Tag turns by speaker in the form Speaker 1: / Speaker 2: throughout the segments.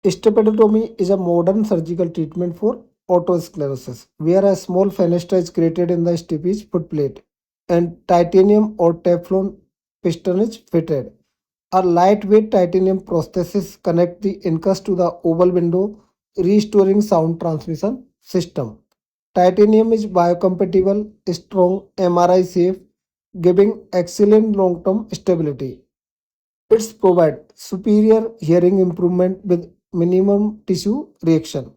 Speaker 1: Stapedotomy is a modern surgical treatment for otosclerosis, where a small fenestra is created in the stapes footplate and titanium or Teflon piston is fitted. A lightweight titanium prosthesis connects the incus to the oval window, restoring sound transmission system. Titanium is biocompatible, strong, MRI-safe, giving excellent long-term stability. It's provide superior hearing improvement with minimum tissue reaction.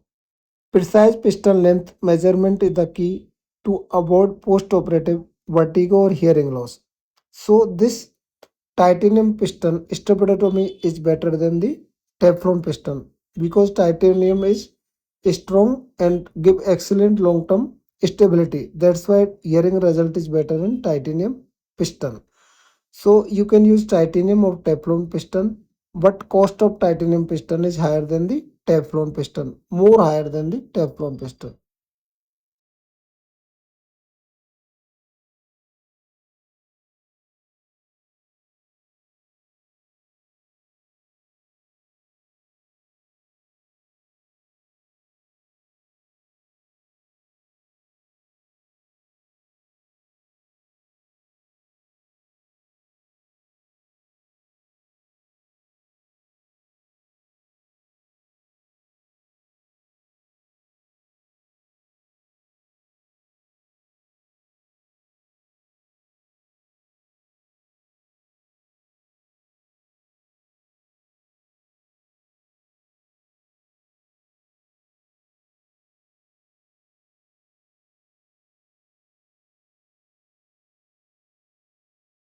Speaker 1: Precise piston length measurement is the key to avoid postoperative vertigo or hearing loss. So this titanium piston stapedotomy is better than the Teflon piston because titanium is strong and give excellent long-term stability. That's why hearing result is better in titanium piston. So you can use titanium or Teflon piston, but cost of titanium piston is higher than the Teflon piston, more higher than the Teflon piston.